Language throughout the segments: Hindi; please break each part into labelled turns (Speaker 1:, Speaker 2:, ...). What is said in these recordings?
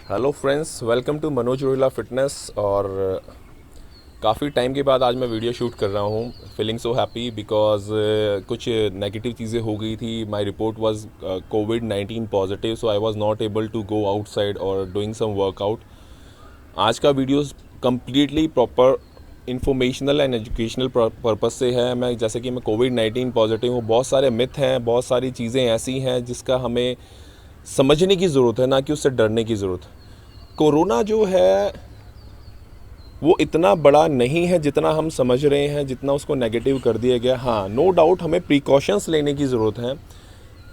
Speaker 1: Hello friends, welcome to Manoj Rohila fitness. और काफ़ी टाइम के बाद आज मैं वीडियो शूट कर रहा हूँ। फीलिंग सो हैप्पी बिकॉज कुछ नेगेटिव चीज़ें हो गई थी। माय रिपोर्ट वाज कोविड-19 positive, so I was not able to go outside और डूइंग सम वर्कआउट। आज का video completely proper informational and educational purpose से है। मैं कोविड-19 पॉजिटिव हूँ। बहुत सारे मिथ हैं, बहुत सारी चीज़ें ऐसी हैं जिसका हमें समझने की ज़रूरत है, ना कि उससे डरने की ज़रूरत। कोरोना जो है वो इतना बड़ा नहीं है जितना हम समझ रहे हैं, जितना उसको नेगेटिव कर दिया गया। हाँ, नो डाउट हमें प्रिकॉशंस लेने की ज़रूरत है।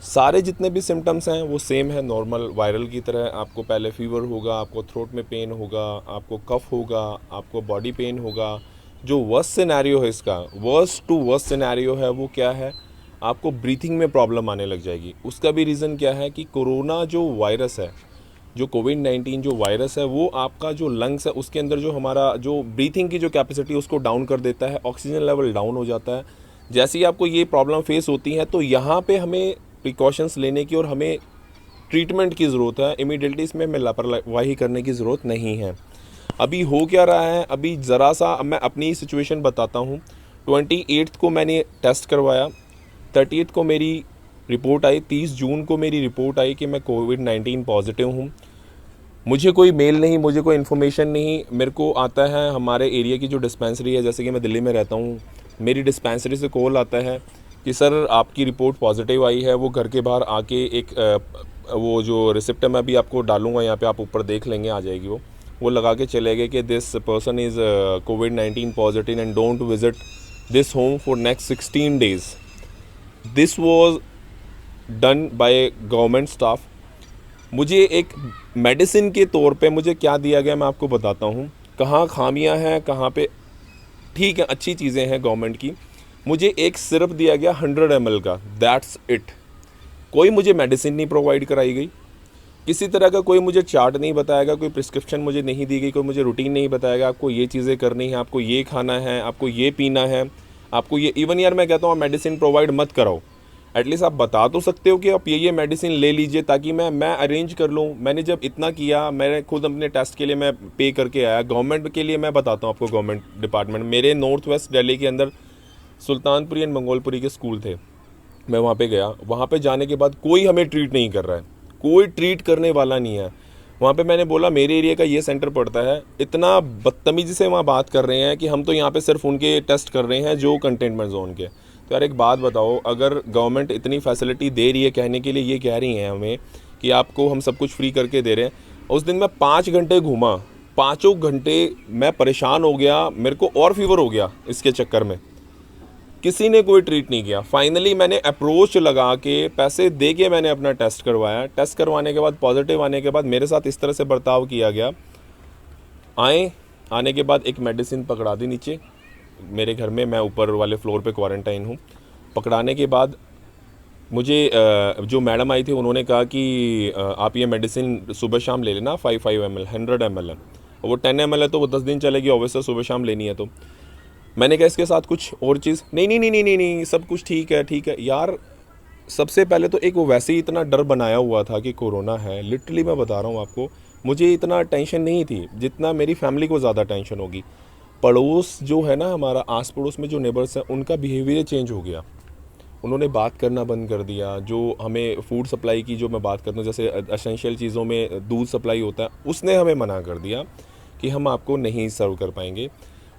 Speaker 1: सारे जितने भी सिम्टम्स हैं वो सेम है, नॉर्मल वायरल की तरह। आपको पहले फीवर होगा, आपको थ्रोट में पेन होगा, आपको कफ होगा, आपको बॉडी पेन होगा। जो वर्स्ट सिनेरियो है, इसका वर्स्ट टू वर्स्ट सिनेरियो है, वो क्या है? आपको ब्रीथिंग में प्रॉब्लम आने लग जाएगी। उसका भी रीज़न क्या है कि कोरोना जो वायरस है, जो कोविड-19 जो वायरस है, वो आपका जो लंग्स है उसके अंदर जो हमारा जो ब्रीथिंग की जो कैपेसिटी है उसको डाउन कर देता है। ऑक्सीजन लेवल डाउन हो जाता है। जैसे ही आपको ये प्रॉब्लम फेस होती है तो यहाँ पे हमें प्रिकॉशंस लेने की और हमें ट्रीटमेंट की ज़रूरत है। इमीडिएटली इसमें हमें लापरवाही करने की ज़रूरत नहीं है। अभी हो क्या रहा है, अभी ज़रा सा अब मैं अपनी सिचुएशन बताता हूँ। 28 को मैंने टेस्ट करवाया, 30 को मेरी रिपोर्ट आई, 30 जून को मेरी रिपोर्ट आई कि मैं कोविड-19 पॉजिटिव हूँ। मुझे कोई मेल नहीं, मुझे कोई इन्फॉर्मेशन नहीं। मेरे को आता है हमारे एरिया की जो डिस्पेंसरी है, जैसे कि मैं दिल्ली में रहता हूँ, मेरी डिस्पेंसरी से कॉल आता है कि सर आपकी रिपोर्ट पॉजिटिव आई है। वो घर के बाहर आके एक वो जो रिसिप्ट है मैं अभी आपको डालूंगा यहाँ पे, आप ऊपर देख लेंगे, आ जाएगी वो लगा के चले गए कि this person is covid positive and don't visit this home for next 16 days. This was done by government staff. मुझे एक मेडिसिन के तौर पे मुझे क्या दिया गया मैं आपको बताता हूँ। कहाँ खामियां हैं, कहाँ पे ठीक है, अच्छी चीज़ें हैं गवर्नमेंट की। मुझे एक सिरप दिया गया 100 ml का, दैट्स इट। कोई मुझे मेडिसिन नहीं प्रोवाइड कराई गई, किसी तरह का कोई मुझे चार्ट नहीं बताएगा, कोई प्रिस्क्रिप्शन मुझे नहीं दी गई, कोई मुझे रूटीन नहीं बताएगा आपको ये चीज़ें करनी है, आपको ये खाना है, आपको ये पीना है, आपको ये। इवन यार मैं कहता हूँ मेडिसिन प्रोवाइड मत कराओ, एटलीस्ट आप बता तो सकते हो कि आप ये मेडिसिन ले लीजिए, ताकि मैं अरेंज कर लूँ। मैंने जब इतना किया, मैंने खुद अपने टेस्ट के लिए मैं पे करके आया। गवर्नमेंट के लिए मैं बताता हूँ आपको, गवर्नमेंट डिपार्टमेंट मेरे नॉर्थ वेस्ट दिल्ली के अंदर सुल्तानपुरी एंड मंगोलपुरी के स्कूल थे। मैं वहाँ पे गया, वहाँ पे जाने के बाद कोई हमें ट्रीट नहीं कर रहा है, कोई ट्रीट करने वाला नहीं है। वहाँ पे मैंने बोला मेरे एरिया का ये सेंटर पड़ता है, इतना बदतमीजी से वहाँ बात कर रहे हैं कि हम तो यहाँ पे सिर्फ उनके टेस्ट कर रहे हैं जो कंटेनमेंट जोन के। तो यार एक बात बताओ, अगर गवर्नमेंट इतनी फैसिलिटी दे रही है, कहने के लिए ये कह रही हैं हमें कि आपको हम सब कुछ फ्री करके दे रहे हैं। उस दिन मैं 5 घंटे घूमा, 5 घंटे मैं परेशान हो गया, मेरे को और फीवर हो गया इसके चक्कर में। किसी ने कोई ट्रीट नहीं किया। फाइनली मैंने अप्रोच लगा के पैसे दे के मैंने अपना टेस्ट करवाया। टेस्ट करवाने के बाद पॉजिटिव आने के बाद मेरे साथ इस तरह से बर्ताव किया गया। आने के बाद एक मेडिसिन पकड़ा दी नीचे मेरे घर में, मैं ऊपर वाले फ्लोर पे क्वारंटाइन हूँ। पकड़ाने के बाद मुझे जो मैडम आई थी उन्होंने कहा कि आप ये मेडिसिन सुबह शाम ले लेना, 5 ml 100 ml है, और वो 10 ml है तो वो 10 दिन चलेगी, ऑब्वियसली सुबह शाम लेनी है। तो मैंने कहा इसके साथ कुछ और चीज़ नहीं, नहीं नहीं नहीं नहीं नहीं, सब कुछ ठीक है ठीक है। यार सबसे पहले तो एक वो वैसे ही इतना डर बनाया हुआ था कि कोरोना है, लिटरली मैं बता रहा हूँ आपको, मुझे इतना टेंशन नहीं थी जितना मेरी फैमिली को ज़्यादा टेंशन होगी। पड़ोस जो है ना हमारा, आस पड़ोस में जो नेबर्स हैं, उनका बिहेवियर चेंज हो गया। उन्होंने बात करना बंद कर दिया। जो हमें फूड सप्लाई की जो मैं बात करता हूँ, जैसे एसेंशियल चीज़ों में दूध सप्लाई होता है, उसने हमें मना कर दिया कि हम आपको नहीं सर्व कर पाएंगे।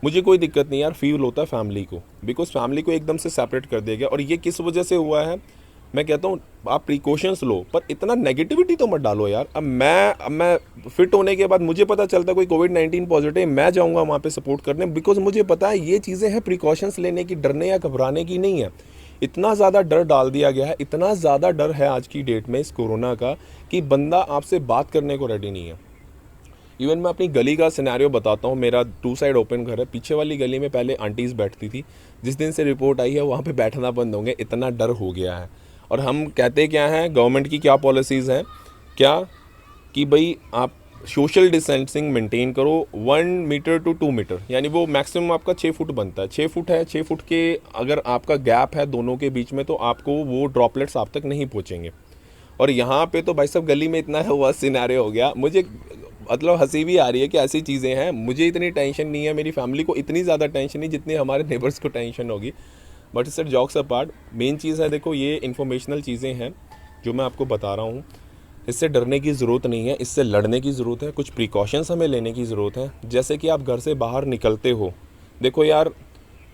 Speaker 1: मुझे कोई दिक्कत नहीं यार, फील होता है फैमिली को, बिकॉज फैमिली को एकदम से सेपरेट कर दिया गया। और ये किस वजह से हुआ है, मैं कहता हूँ आप प्रिकॉशंस लो, पर इतना नेगेटिविटी तो मत डालो यार। अब मैं फिट होने के बाद मुझे पता चलता कोई कोविड-19 पॉजिटिव, मैं जाऊँगा वहाँ पे सपोर्ट करने, बिकॉज मुझे पता है ये चीज़ें हैं प्रिकॉशंस लेने की, डरने या घबराने की नहीं है। इतना ज़्यादा डर डाल दिया गया है, इतना ज़्यादा डर है आज की डेट में इस कोरोना का कि बंदा आपसे बात करने को रेडी नहीं है। इवन मैं अपनी गली का सिनेरियो बताता हूँ। मेरा 2 साइड ओपन घर है। पीछे वाली गली में पहले आंटीज़ बैठती थी, जिस दिन से रिपोर्ट आई है वहाँ पे बैठना बंद होंगे, इतना डर हो गया है। और हम कहते क्या हैं, गवर्नमेंट की क्या पॉलिसीज़ हैं, क्या कि भाई आप सोशल डिस्टेंसिंग मेंटेन करो, 1 मीटर टू 2 मीटर, यानी वो मैक्सिमम आपका 6 फुट बनता है। 6 फुट है, 6 फुट के अगर आपका गैप है दोनों के बीच में, तो आपको वो ड्रॉपलेट्स आप तक नहीं पहुँचेंगे। और यहाँ पे तो भाई साहब गली में इतना हुआ सिनेरियो हो गया, मुझे मतलब हंसी भी आ रही है कि ऐसी चीज़ें हैं। मुझे इतनी टेंशन नहीं है, मेरी फैमिली को इतनी ज़्यादा टेंशन नहीं जितनी हमारे नेबर्स को टेंशन होगी। But it's jokes apart, main चीज़ है देखो, ये इन्फॉर्मेशनल चीज़ें हैं जो मैं आपको बता रहा हूँ। इससे डरने की ज़रूरत नहीं है, इससे लड़ने की ज़रूरत है। कुछ प्रिकॉशंस हमें लेने की ज़रूरत है। जैसे कि आप घर से बाहर निकलते हो, देखो यार,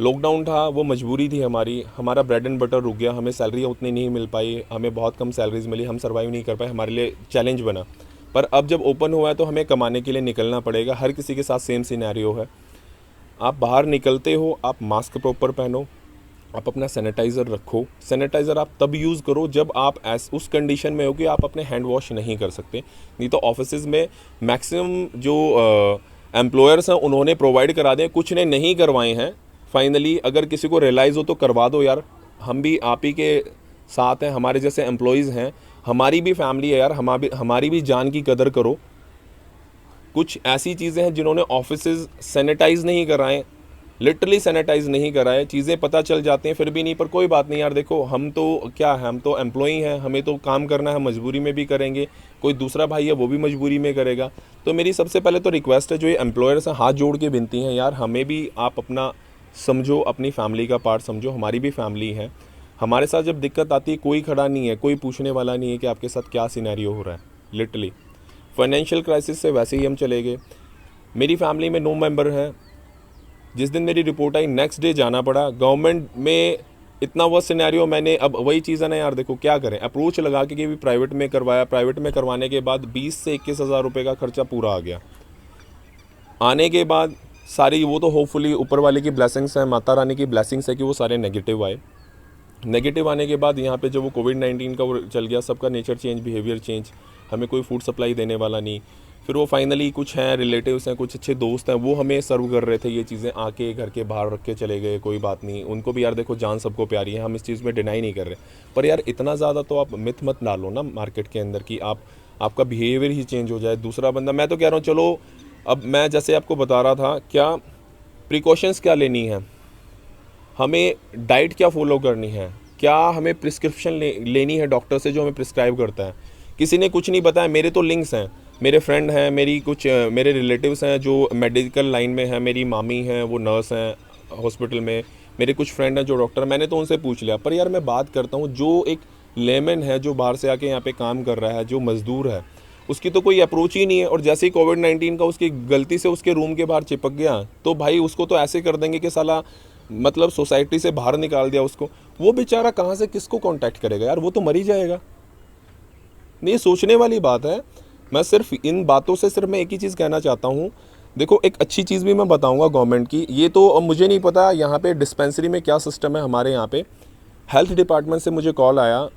Speaker 1: लॉकडाउन था, वो मजबूरी थी हमारी, हमारा ब्रेड एंड बटर रुक गया, हमें सैलरी उतनी नहीं मिल पाई, हमें बहुत कम सैलरीज मिली, हम सर्वाइव नहीं कर पाए, हमारे लिए चैलेंज बना। पर अब जब ओपन हुआ है तो हमें कमाने के लिए निकलना पड़ेगा। हर किसी के साथ सेम सिनेरियो है। आप बाहर निकलते हो, आप मास्क प्रॉपर पहनो, आप अपना सैनिटाइज़र रखो। सैनिटाइज़र आप तब यूज़ करो जब आप उस कंडीशन में हो कि आप अपने हैंड वॉश नहीं कर सकते। नहीं तो ऑफिसेज़ में मैक्सिमम जो एम्प्लॉयर्स हैं उन्होंने प्रोवाइड करा दें, कुछ ने नहीं करवाए हैं। फाइनली अगर किसी को रियलाइज़ हो तो करवा दो यार, हम भी आप ही के साथ हैं, हमारे जैसे एम्प्लॉयज़ हैं, हमारी भी फैमिली है यार, हमारी भी जान की कदर करो। कुछ ऐसी चीज़ें हैं जिन्होंने ऑफिसेज़ सैनिटाइज़ नहीं कराएं, लिटरली सैनिटाइज नहीं कराए, चीज़ें पता चल जाती हैं फिर भी नहीं। पर कोई बात नहीं यार, देखो हम तो क्या है, हम तो एम्प्लॉई हैं, हमें तो काम करना है, मजबूरी में भी करेंगे। कोई दूसरा भाई है वो भी मजबूरी में करेगा। तो मेरी सबसे पहले तो रिक्वेस्ट है, जो ये एम्प्लॉयर्स हैं, हाथ जोड़ के विनती हैं यार, हमें भी आप अपना समझो, अपनी फैमिली का पार्ट समझो। हमारी भी फैमिली है, हमारे साथ जब दिक्कत आती है कोई खड़ा नहीं है, कोई पूछने वाला नहीं है कि आपके साथ क्या सिनेरियो हो रहा है। लिटरली फाइनेंशियल क्राइसिस से वैसे ही हम चले गए। मेरी फैमिली में 9 मेंबर हैं। जिस दिन मेरी रिपोर्ट आई नेक्स्ट डे जाना पड़ा गवर्नमेंट में। इतना वो सिनेरियो, मैंने अब वही चीज़ है ना यार, देखो क्या करें, अप्रोच लगा के भी प्राइवेट में करवाया। प्राइवेट में करवाने के बाद 20 से 21 हज़ार रुपये का खर्चा पूरा आ गया। आने के बाद सारी, वो तो होपफुली ऊपर वाले की ब्लेसिंग्स हैं, माता रानी की ब्लेसिंग्स है कि वो सारे नेगेटिव आए। नेगेटिव आने के बाद यहाँ पे जो वो कोविड-19 का वो चल गया, सबका नेचर चेंज, बिहेवियर चेंज, हमें कोई फूड सप्लाई देने वाला नहीं। फिर वो फाइनली कुछ हैं रिलेटिव्स हैं, कुछ अच्छे दोस्त हैं, वो हमें सर्व कर रहे थे ये चीज़ें, आके घर के बाहर रख के चले गए। कोई बात नहीं, उनको भी यार देखो, जान सबको प्यारी है, हम इस चीज़ में डिनाई नहीं कर रहे। पर यार इतना ज़्यादा तो आप मिथ मत डालो ना मार्केट के अंदर कि आपका बिहेवियर ही चेंज हो जाए। दूसरा बंदा, मैं तो कह रहा हूँ चलो, अब मैं जैसे आपको बता रहा था, क्या प्रिकॉशंस क्या लेनी है, हमें डाइट क्या फॉलो करनी है, क्या हमें प्रिस्क्रिप्शन लेनी है डॉक्टर से जो हमें प्रिस्क्राइब करता है। किसी ने कुछ नहीं बताया। मेरे तो लिंक्स हैं, मेरे फ्रेंड हैं, मेरे रिलेटिव्स हैं जो मेडिकल लाइन में हैं, मेरी मामी हैं वो नर्स हैं हॉस्पिटल में, मेरे कुछ फ्रेंड हैं जो डॉक्टर, मैंने तो उनसे पूछ लिया। पर यार मैं बात करता हूँ, जो एक लेमन है जो बाहर से आके यहाँ पे काम कर रहा है, जो मज़दूर है, उसकी तो कोई अप्रोच ही नहीं है। और जैसे ही कोविड-19 का उसकी गलती से उसके रूम के बाहर चिपक गया तो भाई उसको तो ऐसे कर देंगे कि साला, मतलब सोसाइटी से बाहर निकाल दिया उसको। वो बेचारा कहाँ से किसको कांटेक्ट करेगा यार, वो तो मर ही जाएगा। ये सोचने वाली बात है। मैं सिर्फ इन बातों से सिर्फ मैं एक ही चीज़ कहना चाहता हूँ। देखो एक अच्छी चीज़ भी मैं बताऊँगा गवर्नमेंट की, ये तो अब मुझे नहीं पता यहाँ पे डिस्पेंसरी में क्या सिस्टम है। हमारे यहाँ पे हेल्थ डिपार्टमेंट से मुझे कॉल आया,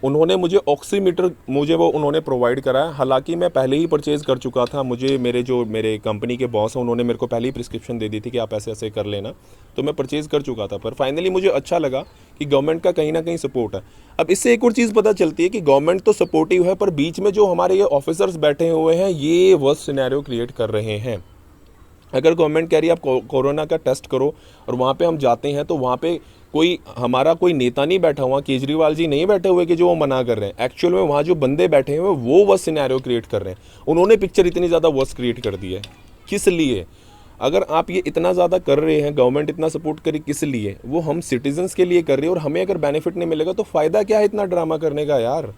Speaker 1: उन्होंने मुझे ऑक्सीमीटर उन्होंने प्रोवाइड कराया। हालांकि मैं पहले ही परचेज़ कर चुका था, मुझे मेरे कंपनी के बॉस हैं उन्होंने मेरे को पहले ही प्रिस्क्रिप्शन दे दी थी कि आप ऐसे ऐसे कर लेना, तो मैं परचेज़ कर चुका था। पर फाइनली मुझे अच्छा लगा कि गवर्नमेंट का कहीं ना कहीं सपोर्ट है। अब इससे एक और चीज़ पता चलती है कि गवर्नमेंट तो सपोर्टिव है, पर बीच में जो हमारे ये ऑफिसर्स बैठे हुए हैं ये वर्स्ट सिनेरियो क्रिएट कर रहे हैं। अगर गवर्नमेंट कह रही है आप कोरोना का टेस्ट करो और वहाँ पे हम जाते हैं तो वहाँ पे हमारा कोई नेता नहीं बैठा हुआ, केजरीवाल जी नहीं बैठे हुए कि जो वो मना कर रहे हैं। एक्चुअल में वहाँ जो बंदे बैठे हुए वो वर्स्ट सिनेरियो क्रिएट कर रहे हैं। उन्होंने पिक्चर इतनी ज़्यादा वर्स्ट क्रिएट कर दी है। किस लिए? अगर आप ये इतना ज़्यादा कर रहे हैं, गवर्नमेंट इतना सपोर्ट करे, किस लिए? वो हम सिटीजन्स के लिए कर रहे हैं। और हमें अगर बेनिफिट नहीं मिलेगा तो फ़ायदा क्या है इतना ड्रामा करने का यार।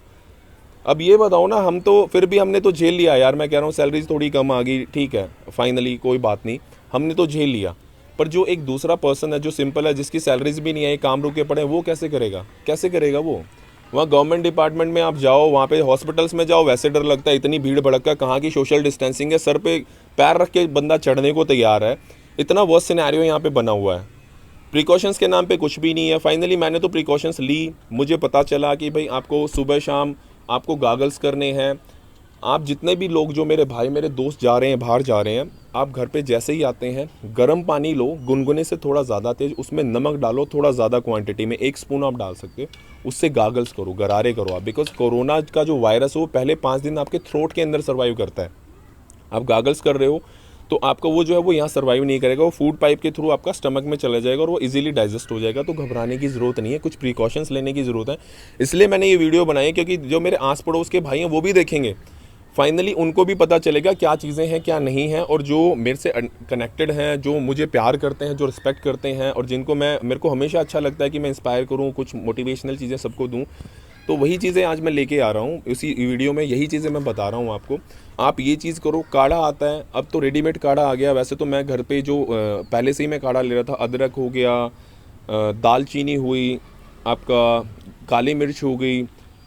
Speaker 1: अब ये बताओ ना, हम तो फिर भी हमने तो झेल लिया यार। मैं कह रहा हूँ सैलरीज थोड़ी कम आ गई, ठीक है, फाइनली कोई बात नहीं, हमने तो झेल लिया। पर जो एक दूसरा पर्सन है जो सिंपल है, जिसकी सैलरीज भी नहीं आई, काम रुके पड़े, वो कैसे करेगा? कैसे करेगा वो? वहाँ गवर्नमेंट डिपार्टमेंट में आप जाओ, वहाँ पे हॉस्पिटल्स में जाओ, वैसे डर लगता है, इतनी भीड़ भड़का, कहाँ की सोशल डिस्टेंसिंग है, सर पे पैर रख के बंदा चढ़ने को तैयार है। इतना वर्स्ट सिनेरियो यहाँ पे बना हुआ है। प्रिकॉशंस के नाम पे कुछ भी नहीं है। फाइनली मैंने तो प्रिकॉशंस ली, मुझे पता चला कि भाई आपको सुबह शाम आपको गागल्स करने हैं। आप जितने भी लोग, जो मेरे भाई मेरे दोस्त जा रहे हैं, बाहर जा रहे हैं, आप घर पे जैसे ही आते हैं गर्म पानी लो, गुनगुने से थोड़ा ज़्यादा तेज, उसमें नमक डालो थोड़ा ज़्यादा क्वांटिटी में, 1 स्पून आप डाल सकते हो, उससे गागल्स करो, गरारे करो आप। बिकॉज कोरोना का जो वायरस है वो पहले 5 दिन आपके थ्रोट के अंदर सर्वाइव करता है। आप गागल्स कर रहे हो तो आपका वो जो है वो यहाँ सर्वाइव नहीं करेगा, वो फूड पाइप के थ्रू आपका स्टमक में चला जाएगा और वो इजीली डाइजेस्ट हो जाएगा। तो घबराने की ज़रूरत नहीं है, कुछ प्रिकॉशंस लेने की ज़रूरत है। इसलिए मैंने ये वीडियो बनाई, क्योंकि जो मेरे आस पड़ोस के भाई हैं वो भी देखेंगे। फाइनली उनको भी पता चलेगा क्या चीज़ें हैं क्या नहीं हैं, और जो मेरे से कनेक्टेड हैं, जो मुझे प्यार करते हैं, जो रिस्पेक्ट करते हैं, और जिनको मेरे को हमेशा अच्छा लगता है कि मैं इंस्पायर करूं, कुछ मोटिवेशनल चीज़ें सबको दूं, तो वही चीज़ें आज मैं लेके आ रहा हूं। इसी वीडियो में यही चीज़ें मैं बता रहा हूं आपको। आप ये चीज़ करो। काढ़ा आता है, अब तो रेडीमेड काढ़ा आ गया। वैसे तो मैं घर पे जो पहले से ही मैं काढ़ा ले रहा था। अदरक हो गया, दालचीनी हुई, आपका काली मिर्च हो गई,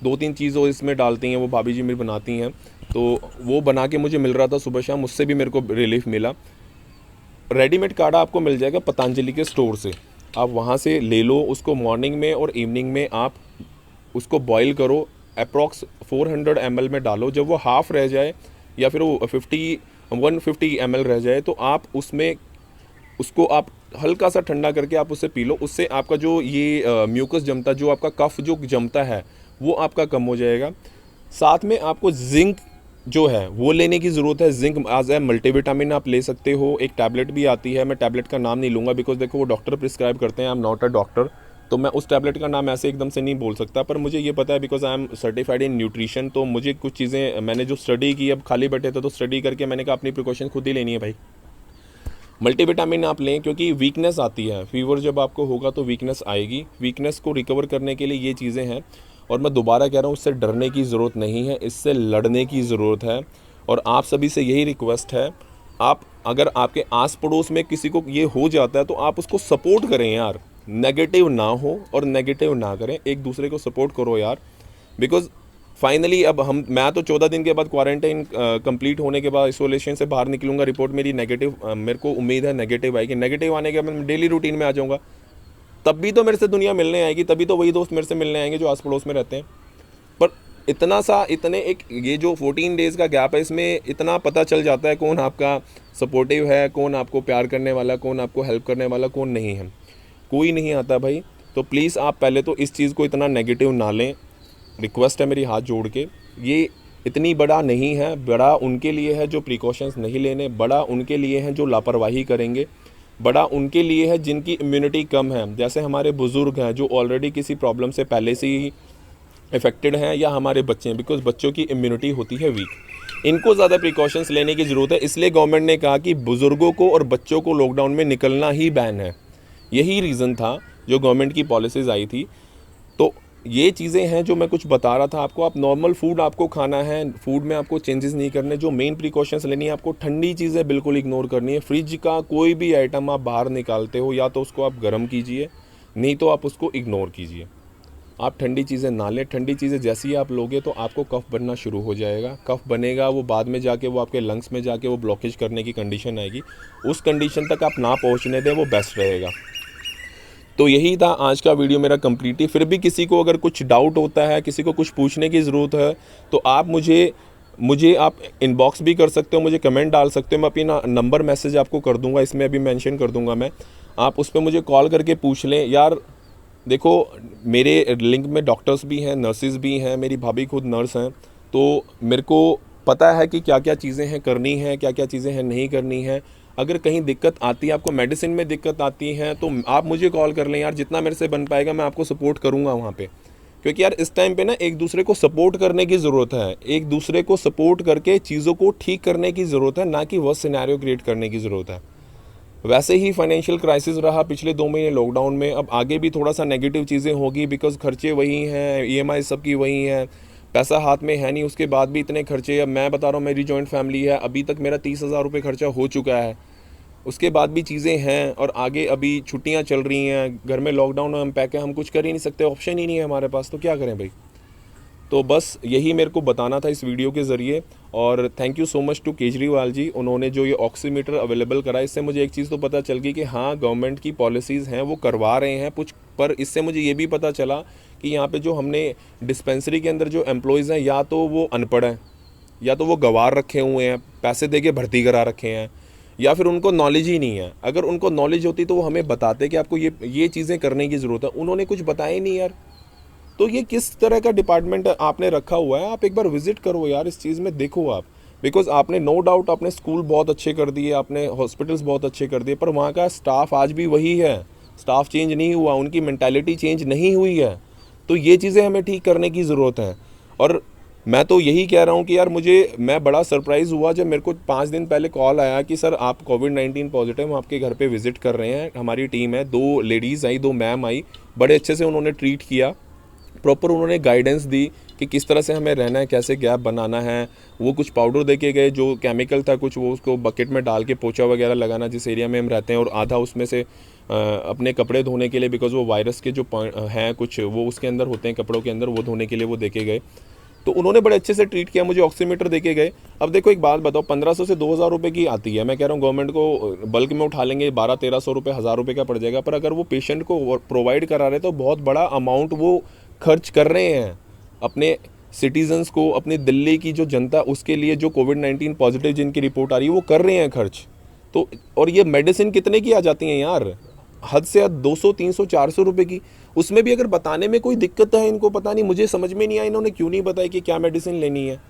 Speaker 1: 2-3 चीज़ इसमें डालती हैं, वो भाभी जी मेरी बनाती हैं, तो वो बना के मुझे मिल रहा था सुबह शाम, उससे भी मेरे को रिलीफ मिला। रेडीमेड काढ़ा आपको मिल जाएगा पतंजलि के स्टोर से, आप वहाँ से ले लो। उसको मॉर्निंग में और इवनिंग में आप उसको बॉईल करो, अप्रॉक्स 400 ml में डालो। जब वो हाफ़ रह जाए या फिर वो 150 ml रह जाए, तो आप उसमें उसको आप हल्का सा ठंडा करके आप उससे पी लो। उससे आपका जो ये म्यूकस जमता, जो आपका कफ जो जमता है, वो आपका कम हो जाएगा। साथ में आपको जिंक जो है वो लेने की ज़रूरत है। जिंक एज ए मल्टीविटामिन आप ले सकते हो। एक टैबलेट भी आती है, मैं टैबलेट का नाम नहीं लूँगा बिकॉज देखो वो डॉक्टर प्रिस्क्राइब करते हैं, I am not a doctor, तो मैं उस टैबलेट का नाम ऐसे एकदम से नहीं बोल सकता। पर मुझे ये पता है because I am certified in nutrition, तो मुझे कुछ चीज़ें, मैंने जो स्टडी की, अब खाली बैठे थे तो स्टडी करके मैंने कहा अपनी प्रिकॉशन खुद ही लेनी है भाई। मल्टीविटामिन आप लें, क्योंकि वीकनेस आती है, फीवर जब आपको होगा तो वीकनेस आएगी। वीकनेस को रिकवर करने के लिए ये चीज़ें हैं। और मैं दोबारा कह रहा हूँ, इससे डरने की ज़रूरत नहीं है, इससे लड़ने की ज़रूरत है। और आप सभी से यही रिक्वेस्ट है, आप अगर आपके आस पड़ोस में किसी को ये हो जाता है तो आप उसको सपोर्ट करें यार। नेगेटिव ना हो और नेगेटिव ना करें, एक दूसरे को सपोर्ट करो यार। बिकॉज फाइनली अब मैं तो 14 दिन के बाद क्वारंटाइन कंप्लीट होने के बाद आइसोलेशन से बाहर निकलूंगा। रिपोर्ट मेरी नेगेटिव, मेरे को उम्मीद है नेगेटिव आएगी। नेगेटिव आने के बाद मैं डेली रूटीन में आ जाऊंगा, तब भी तो मेरे से दुनिया मिलने आएगी, तभी तो वही दोस्त मेरे से मिलने आएंगे जो आस पड़ोस में रहते हैं। पर इतने एक ये जो 14 डेज़ का गैप है, इसमें इतना पता चल जाता है कौन आपका सपोर्टिव है, कौन आपको प्यार करने वाला, कौन आपको हेल्प करने वाला, कौन नहीं है। कोई नहीं आता भाई। तो प्लीज़ आप पहले तो इस चीज़ को इतना नेगेटिव ना लें, रिक्वेस्ट है मेरी हाथ जोड़ के। ये इतनी बड़ा नहीं है, बड़ा उनके लिए है जो प्रिकॉशंस नहीं लेने, बड़ा उनके लिए है जो लापरवाही करेंगे, बड़ा उनके लिए है जिनकी इम्यूनिटी कम है। जैसे हमारे बुज़ुर्ग हैं जो ऑलरेडी किसी प्रॉब्लम से पहले से ही इफेक्टेड हैं, या हमारे बच्चे हैं, बिकॉज बच्चों की इम्यूनिटी होती है वीक। इनको ज़्यादा प्रिकॉशंस लेने की ज़रूरत है। इसलिए गवर्नमेंट ने कहा कि बुज़ुर्गों को और बच्चों को लॉकडाउन में निकलना ही बैन है। यही रीज़न था जो गवर्नमेंट की पॉलिसीज़ आई थी। तो ये चीज़ें हैं जो मैं कुछ बता रहा था आपको। आप नॉर्मल फूड आपको खाना है, फूड में आपको चेंजेस नहीं करने। जो मेन प्रिकॉशंस लेनी है, आपको ठंडी चीज़ें बिल्कुल इग्नोर करनी है। फ्रिज का कोई भी आइटम आप बाहर निकालते हो, या तो उसको आप गर्म कीजिए, नहीं तो आप उसको इग्नोर कीजिए। आप ठंडी चीज़ें ना लें। ठंडी चीज़ें जैसी ही आप लोगे तो आपको कफ बनना शुरू हो जाएगा। कफ बनेगा, वो बाद में जाके वो आपके लंग्स में जाके वो ब्लॉकेज करने की कंडीशन आएगी। उस कंडीशन तक आप ना पहुँचने दें, वो बेस्ट रहेगा। तो यही था आज का वीडियो मेरा कंप्लीट ही। फिर भी किसी को अगर कुछ डाउट होता है, किसी को कुछ पूछने की ज़रूरत है, तो आप मुझे आप इनबॉक्स भी कर सकते हो, मुझे कमेंट डाल सकते हो। मैं अपनी नंबर मैसेज आपको कर दूंगा, इसमें अभी मेंशन कर दूंगा मैं। आप उस पर मुझे कॉल करके पूछ लें यार। देखो मेरे लिंक में डॉक्टर्स भी हैं, नर्सेज भी हैं, मेरी भाभी खुद नर्स हैं, तो मेरे को पता है कि क्या क्या चीज़ें हैं करनी हैं, क्या क्या चीज़ें हैं नहीं करनी है। अगर कहीं दिक्कत आती है, आपको मेडिसिन में दिक्कत आती है, तो आप मुझे कॉल कर लें यार। जितना मेरे से बन पाएगा मैं आपको सपोर्ट करूँगा वहाँ पे। क्योंकि यार इस टाइम पे ना एक दूसरे को सपोर्ट करने की ज़रूरत है। एक दूसरे को सपोर्ट करके चीज़ों को ठीक करने की ज़रूरत है, ना कि वर्स्ट सिनेरियो क्रिएट करने की ज़रूरत है। वैसे ही फाइनेंशियल क्राइसिस रहा पिछले 2 महीने लॉकडाउन में, अब आगे भी थोड़ा सा नेगेटिव चीज़ें होगी बिकॉज खर्चे वही हैं, EMI सबकी वही हैं, पैसा हाथ में है नहीं, उसके बाद भी इतने खर्चे। अब मैं बता रहा हूँ, मेरी जॉइंट फैमिली है, अभी तक मेरा 30,000 रुपये खर्चा हो चुका है। उसके बाद भी चीज़ें हैं, और आगे अभी छुट्टियां चल रही हैं, घर में लॉकडाउन में हम पैक है, हम कुछ कर ही नहीं सकते, ऑप्शन ही नहीं है हमारे पास, तो क्या करें भाई। तो बस यही मेरे को बताना था इस वीडियो के ज़रिए। और thank you so much to Kejriwal ji, उन्होंने जो ये ऑक्सीमीटर अवेलेबल करा, इससे मुझे एक चीज़ तो पता चल गई कि हाँ गवर्नमेंट की पॉलिसीज़ हैं वो करवा रहे हैं कुछ। पर इससे मुझे ये भी पता चला कि यहाँ पे जो हमने डिस्पेंसरी के अंदर जो एम्प्लॉयज़ हैं, या तो वो अनपढ़ हैं, या तो वो गंवार रखे हुए हैं, पैसे दे के भर्ती करा रखे हैं, या फिर उनको नॉलेज ही नहीं है। अगर उनको नॉलेज होती तो वो हमें बताते कि आपको ये चीज़ें करने की ज़रूरत है। उन्होंने कुछ बताया ही नहीं यार। तो ये किस तरह का डिपार्टमेंट आपने रखा हुआ है, आप एक बार विजिट करो यार, इस चीज़ में देखो आप। बिकॉज आपने नो डाउट आपने स्कूल बहुत अच्छे कर दिए, आपने हॉस्पिटल्स बहुत अच्छे कर दिए, पर वहाँ का स्टाफ आज भी वही है। स्टाफ चेंज नहीं हुआ, उनकी मेंटालिटी चेंज नहीं हुई है। तो ये चीज़ें हमें ठीक करने की ज़रूरत है। और मैं तो यही कह रहा हूँ कि यार मैं बड़ा सरप्राइज़ हुआ जब मेरे को 5 दिन पहले कॉल आया कि सर आप कोविड-19 पॉजिटिव, हम आपके घर पे विज़िट कर रहे हैं। हमारी टीम है, 2 लेडीज़ आई, 2 मैम आई, बड़े अच्छे से उन्होंने ट्रीट किया, प्रॉपर उन्होंने गाइडेंस दी कि किस तरह से हमें रहना है, कैसे गैप बनाना है। वो कुछ पाउडर दे के गए जो केमिकल था, कुछ वो उसको बकेट में डाल के पोछा वगैरह लगाना जिस एरिया में हम रहते हैं, और आधा उसमें से अपने कपड़े धोने के लिए, बिकॉज वो वायरस के जो हैं कुछ वो उसके अंदर होते हैं कपड़ों के अंदर, वो धोने के लिए वो दे के गए। तो उन्होंने बड़े अच्छे से ट्रीट किया, मुझे ऑक्सीमीटर देके गए। अब देखो एक बात बताओ, 1500 से 2000 रुपये की आती है, मैं कह रहा हूँ गवर्नमेंट को बल्क में उठा लेंगे 1200-1300 रुपये, 1000 रुपये का पड़ जाएगा, पर अगर वो पेशेंट को प्रोवाइड करा रहे तो बहुत बड़ा अमाउंट वो खर्च कर रहे हैं अपने सिटीजन्स को, अपनी दिल्ली की जो जनता उसके लिए, जो कोविड-19 पॉजिटिव जिनकी रिपोर्ट आ रही है वो कर रहे हैं खर्च। तो और ये मेडिसिन कितने की आ जाती हैं यार, हद से हद 200, 300, 400 रुपये की। उसमें भी अगर बताने में कोई दिक्कत है इनको, पता नहीं, मुझे समझ में नहीं आया इन्होंने क्यों नहीं बताया कि क्या मेडिसिन लेनी है।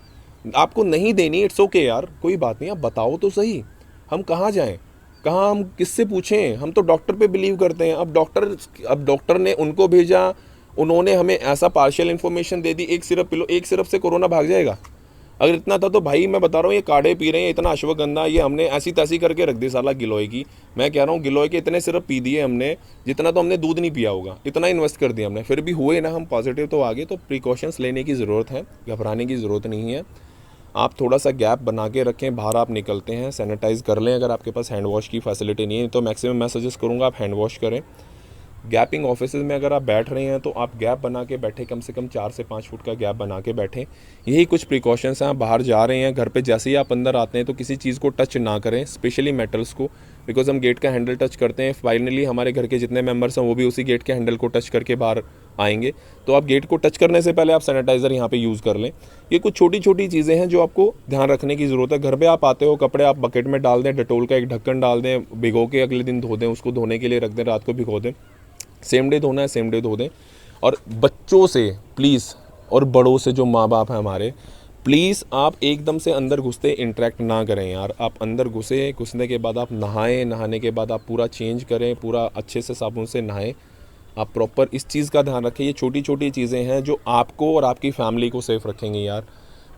Speaker 1: आपको नहीं देनी, इट्स ओके यार, कोई बात नहीं, आप बताओ तो सही। हम कहाँ जाएं, कहाँ, हम किससे पूछें? हम तो डॉक्टर पे बिलीव करते हैं। अब डॉक्टर ने उनको भेजा, उन्होंने हमें ऐसा पार्शियल इन्फॉर्मेशन दे दी, एक सिरप पिलो, एक सिरप से कोरोना भाग जाएगा? अगर इतना था तो भाई मैं बता रहा हूँ, ये काढ़े पी रहे हैं, इतना अश्वगंधा, ये हमने ऐसी तैसी करके रख दी साला गिलोय की। मैं कह रहा हूँ गिलोय के इतने सिरप पी दिए हमने, जितना तो हमने दूध नहीं पिया होगा, इतना इन्वेस्ट कर दिया हमने, फिर भी हुए ना हम पॉजिटिव तो आगे। तो प्रिकॉशंस लेने की ज़रूरत है, घबराने की ज़रूरत नहीं है। आप थोड़ा सा गैप बना के रखें, बाहर आप निकलते हैं सैनिटाइज़ कर लें। अगर आपके पास हैंड वॉश की फैसिलिटी नहीं है तो मैक्सिमम मैं सजेस्ट करूँगा आप हैंड वॉश करें। गैपिंग ऑफिस में अगर आप बैठ रहे हैं तो आप गैप बना के बैठे, कम से कम 4 से 5 फुट का गैप बना के बैठें। यही कुछ प्रिकॉशंस हैं। आप बाहर जा रहे हैं, घर पे जैसे ही आप अंदर आते हैं तो किसी चीज़ को टच ना करें, स्पेशली मेटल्स को, बिकॉज हम गेट का हैंडल टच करते हैं, फाइनली हमारे घर के जितने मेंबर्स हैं वो भी उसी गेट के हैंडल को टच करके बाहर आएंगे। तो आप गेट को टच करने से पहले आप सैनिटाइज़र यहाँ पे यूज़ कर लें। ये कुछ छोटी छोटी चीज़ें हैं जो आपको ध्यान रखने की ज़रूरत है। घर पे आप आते हो, कपड़े आप बकेट में डाल दें, डेटोल का एक ढक्कन डाल दें, भिगो के अगले दिन धो दें, उसको धोने के लिए रख दें, रात को भिगो दें, सेम डे धोना है सेम डे धो दें। और बच्चों से प्लीज़, और बड़ों से जो माँ बाप हैं हमारे, प्लीज़ आप एकदम से अंदर घुसते इंटरेक्ट ना करें यार। आप अंदर घुसने के बाद आप नहाएं, नहाने के बाद आप पूरा चेंज करें, पूरा अच्छे से साबुन से नहाएं। आप प्रॉपर इस चीज़ का ध्यान रखें। ये छोटी छोटी चीज़ें हैं जो आपको और आपकी फैमिली को सेफ रखेंगी यार।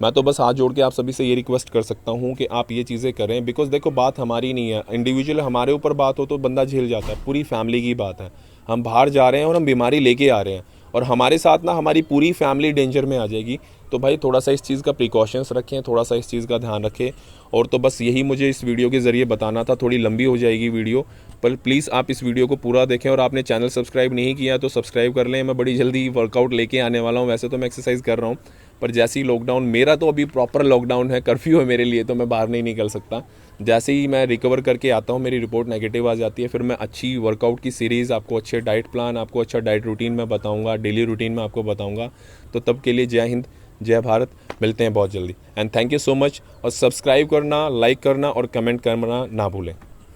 Speaker 1: मैं तो बस हाथ जोड़ के आप सभी से ये रिक्वेस्ट कर सकता हूँ कि आप ये चीज़ें करें, बिकॉज देखो बात हमारी नहीं है, इंडिविजुअल हमारे ऊपर बात हो तो बंदा झेल जाता है, पूरी फैमिली की बात है। हम बाहर जा रहे हैं और हम बीमारी लेके आ रहे हैं और हमारे साथ ना हमारी पूरी फैमिली डेंजर में आ जाएगी। तो भाई थोड़ा सा इस चीज़ का प्रिकॉशंस रखें, थोड़ा सा इस चीज़ का ध्यान रखें। और तो बस यही मुझे इस वीडियो के ज़रिए बताना था। थोड़ी लंबी हो जाएगी वीडियो, पर प्लीज़ आप इस वीडियो को पूरा देखें। और आपने चैनल सब्सक्राइब नहीं किया तो सब्सक्राइब कर लें। मैं बड़ी जल्दी वर्कआउट लेके आने वाला हूँ। वैसे तो मैं एक्सरसाइज कर रहा हूँ, पर जैसे ही लॉकडाउन, मेरा तो अभी प्रॉपर लॉकडाउन है, कर्फ्यू है मेरे लिए, तो मैं बाहर नहीं निकल सकता। जैसे ही मैं रिकवर करके आता हूँ, मेरी रिपोर्ट नेगेटिव आ जाती है, फिर मैं अच्छी वर्कआउट की सीरीज़, आपको अच्छे डाइट प्लान, आपको अच्छा डाइट रूटीन मैं बताऊँगा, डेली रूटीन में आपको बताऊँगा। तो तब के लिए जय हिंद, जय भारत, मिलते हैं बहुत जल्दी। And thank you so much. और सब्सक्राइब करना, लाइक करना और कमेंट करना ना भूलें।